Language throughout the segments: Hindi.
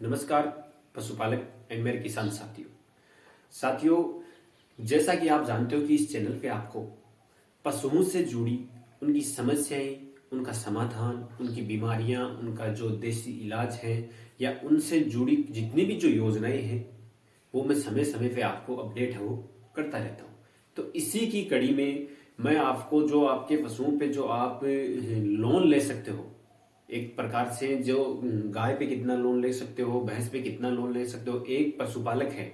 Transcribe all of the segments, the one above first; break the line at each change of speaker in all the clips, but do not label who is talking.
नमस्कार पशुपालक एंड मेरे किसान साथियों, जैसा कि आप जानते हो कि इस चैनल पे आपको पशुओं से जुड़ी उनकी समस्याएं, उनका समाधान, उनकी बीमारियां, उनका जो देसी इलाज है या उनसे जुड़ी जितनी भी जो योजनाएं हैं वो मैं समय समय पे आपको अपडेट है वो करता रहता हूँ। तो इसी की कड़ी में मैं आपको जो आपके पशुओं पे जो आप लोन ले सकते हो, एक प्रकार से जो गाय पे कितना लोन ले सकते हो, भैंस पे कितना लोन ले सकते हो, एक पशुपालक है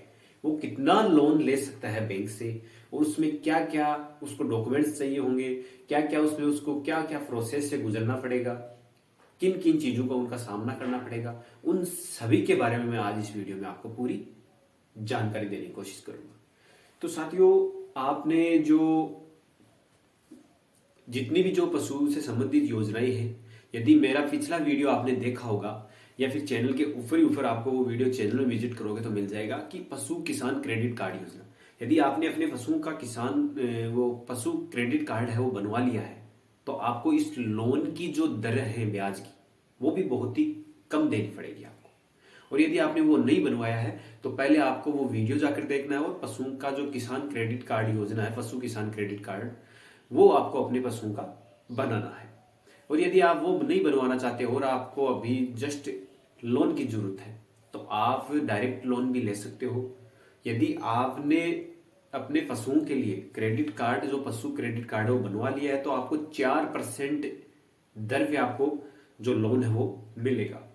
वो कितना लोन ले सकता है बैंक से, और उसमें क्या क्या उसको डॉक्यूमेंट्स चाहिए होंगे, क्या क्या उसमें उसको क्या क्या प्रोसेस से गुजरना पड़ेगा, किन किन चीजों का उनका सामना करना पड़ेगा, उन सभी के बारे में मैं आज इस वीडियो में आपको पूरी जानकारी देने की कोशिश करूंगा। तो साथियों, आपने जो जितनी भी जो पशु से संबंधित योजनाएं हैं, यदि मेरा पिछला वीडियो आपने देखा होगा या फिर चैनल के ऊपर ही ऊपर आपको वो वीडियो चैनल में विजिट करोगे तो मिल जाएगा कि पशु किसान क्रेडिट कार्ड योजना। यदि आपने अपने पशुओं का वो पशु क्रेडिट कार्ड है वो बनवा लिया है तो आपको इस लोन की जो दर है ब्याज की वो भी बहुत ही कम देनी पड़ेगी आपको। और यदि आपने वो नहीं बनवाया है तो पहले आपको वो वीडियो जाकर देखना है और पशुओं का जो किसान क्रेडिट कार्ड योजना है, पशु किसान क्रेडिट कार्ड, वो आपको अपने पशुओं का बनाना है। और यदि आप वो नहीं बनवाना चाहते हो और आपको अभी जस्ट लोन की जरूरत है तो आप डायरेक्ट लोन भी ले सकते हो। यदि आपने अपने पशुओं के लिए क्रेडिट कार्ड, जो पशु क्रेडिट कार्ड है वो बनवा लिया है तो आपको 4% दर पे आपको जो लोन है वो मिलेगा।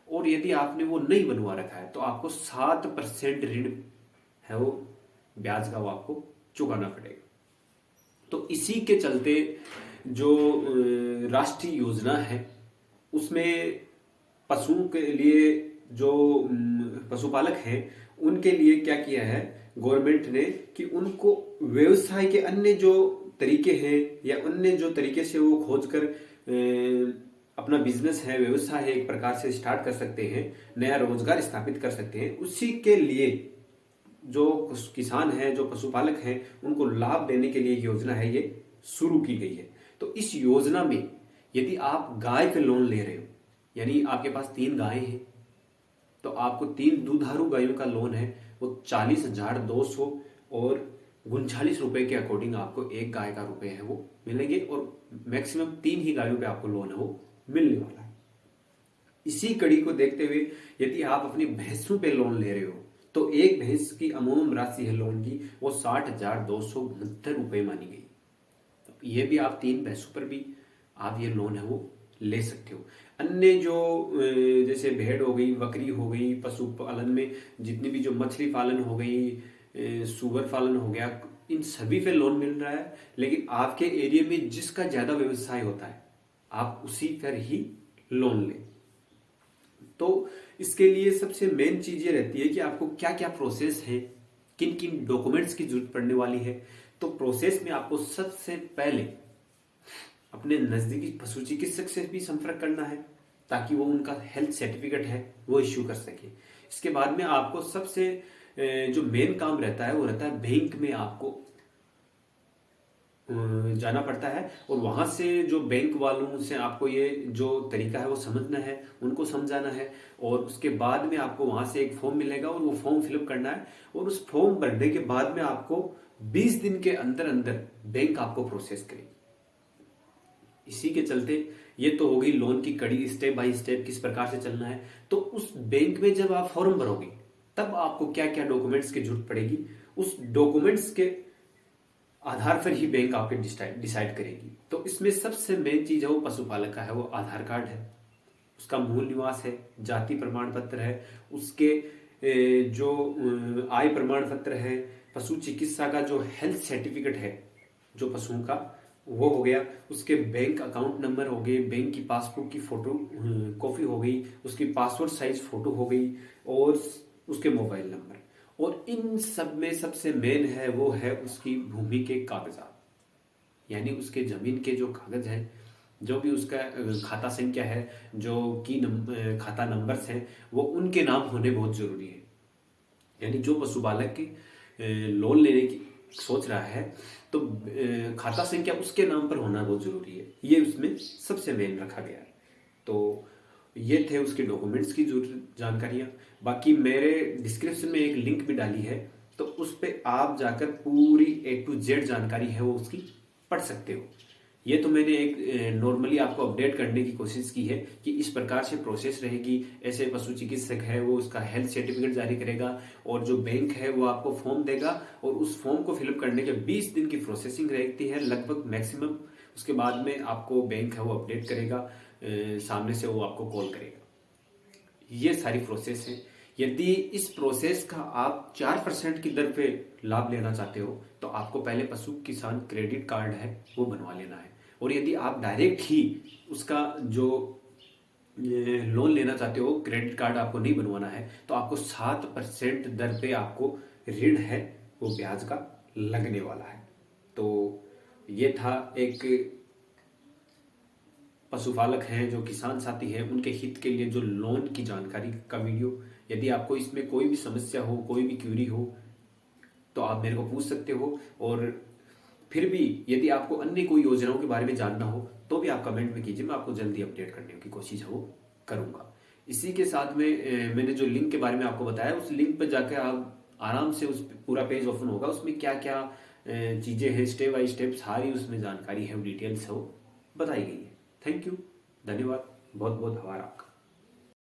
और यदि आपने वो नहीं बनवा रखा है तो आपको 7% ऋण है वो ब्याज का वो आपको चुकाना पड़ेगा। तो इसी के चलते जो राष्ट्रीय योजना है उसमें पशुओं के लिए जो पशुपालक हैं उनके लिए क्या किया है गवर्नमेंट ने कि उनको व्यवसाय के अन्य जो तरीके हैं या अन्य जो तरीके से वो खोज कर अपना बिजनेस है, व्यवसाय है, एक प्रकार से स्टार्ट कर सकते हैं, नया रोजगार स्थापित कर सकते हैं। उसी के लिए जो किसान है, जो पशुपालक हैं, उनको लाभ देने के लिए योजना है ये शुरू की गई है। तो इस योजना में यदि आप गाय पे लोन ले रहे हो, यानी आपके पास 3 गायें हैं तो आपको 3 दुधारू गायों का लोन है वो 40,200 और 39 रुपए के अकॉर्डिंग आपको एक गाय का रुपए है वो मिलेंगे और मैक्सिमम 3 ही गायों पे आपको लोन है वो मिलने वाला है। इसी कड़ी को देखते हुए यदि आप अपनी भैंसों पे लोन ले रहे हो तो एक भैंस की अमूमन राशि है लोन की वो 60,269 रुपए मानी गई। तो ये भी आप 3 भैंसों पर भी आप ये लोन है वो ले सकते हो। अन्य जो जैसे भेड़ हो गई, बकरी हो गई, पशुपालन में जितनी भी जो मछली पालन हो गई, सुअर पालन हो गया, इन सभी पे लोन मिल रहा है। लेकिन आपके एरिया में जिसका ज्यादा व्यवसाय होता है आप उसी पर ही लोन लें। तो इसके लिए सबसे मेन चीज ये रहती है कि आपको क्या क्या प्रोसेस है, किन किन डॉक्यूमेंट्स की जरूरत पड़ने वाली है। तो प्रोसेस में आपको सबसे पहले अपने नजदीकी पशु चिकित्सक से भी संपर्क करना है ताकि वो उनका हेल्थ सर्टिफिकेट है वो इश्यू कर सके। इसके बाद में आपको सबसे जो मेन काम रहता है वो रहता है बैंक में आपको जाना पड़ता है और वहां से जो बैंक वालों से आपको ये जो तरीका है वो समझना है, उनको समझाना है और उसके बाद में आपको वहां से एक फॉर्म मिलेगा और वो फॉर्म फिलअप करना है और उस फॉर्म भरने के बाद में आपको 20 दिन के अंदर अंदर बैंक आपको प्रोसेस करेगी। इसी के चलते ये तो होगी लोन की कड़ी, स्टेप बाय स्टेप किस प्रकार से चलना है। तो उस बैंक में जब आप फॉर्म भरोगे तब आपको क्या क्या डॉक्यूमेंट्स की जरूरत पड़ेगी, उस डॉक्यूमेंट्स के आधार पर ही बैंक आपके डिसाइड करेगी। तो इसमें सबसे मेन चीज है वो पशुपालक का है वो आधार कार्ड है, उसका मूल निवास है, जाति प्रमाण पत्र है, उसके जो आय प्रमाण पत्र है, पशु चिकित्सा का जो हेल्थ सर्टिफिकेट है जो पशुओं का वो हो गया, उसके बैंक अकाउंट नंबर हो गए, बैंक की पासबुक की फोटो कॉपी हो गई, उसकी पासपोर्ट साइज फोटो हो गई और उसके मोबाइल नंबर। और इन सब में सबसे मेन है वो है उसकी भूमि के कागजात, यानी उसके जमीन के जो कागज हैं, जो भी उसका खाता संख्या है, जो की खाता नंबर्स हैं वो उनके नाम होने बहुत जरूरी है। यानी जो पशुपालक की लोन लेने की सोच रहा है तो खाता संख्या उसके नाम पर होना बहुत जरूरी है, ये उसमें सबसे मेन रखा गया है। तो ये थे उसके डॉक्यूमेंट्स की जो जानकारियां। बाकी मेरे डिस्क्रिप्शन में एक लिंक भी डाली है, तो उस पे आप जाकर पूरी A to Z जानकारी है वो उसकी पढ़ सकते हो। ये तो मैंने एक नॉर्मली आपको अपडेट करने की कोशिश की है कि इस प्रकार से प्रोसेस रहेगी। ऐसे पशु चिकित्सक है वो उसका हेल्थ सर्टिफिकेट जारी करेगा, और जो बैंक है वो आपको फॉर्म देगा, और उस फॉर्म को फिलअप करने के 20 दिन की प्रोसेसिंग रहती है लगभग मैक्सिमम। उसके बाद में आपको बैंक है वो अपडेट करेगा, सामने से वो आपको कॉल करेगा। ये सारी प्रोसेस है। यदि इस प्रोसेस का आप 4% की दर पे लाभ लेना चाहते हो तो आपको पहले पशु किसान क्रेडिट कार्ड है वो बनवा लेना है। और यदि आप डायरेक्ट ही उसका जो लोन लेना चाहते हो, क्रेडिट कार्ड आपको नहीं बनवाना है, तो आपको 7% दर पे आपको ऋण है वो ब्याज का लगने वाला है। तो ये था एक पशुपालक हैं जो किसान साथी हैं उनके हित के लिए जो लोन की जानकारी का वीडियो। यदि आपको इसमें कोई भी समस्या हो, कोई भी क्यूरी हो, तो आप मेरे को पूछ सकते हो। और फिर भी यदि आपको अन्य कोई योजनाओं के बारे में जानना हो तो भी आप कमेंट में कीजिए, मैं आपको जल्दी अपडेट करने की कोशिश है वो करूंगा। इसी के साथ में मैंने जो लिंक के बारे में आपको बताया, उस लिंक पर जाकर आप आराम से उस पूरा पेज ओपन होगा, उसमें क्या क्या चीजें हैं, स्टेप बाय स्टेप सारी उसमें जानकारी है, डिटेल्स है वो बताई गई है। थैंक यू, धन्यवाद, बहुत बहुत आभार आपका।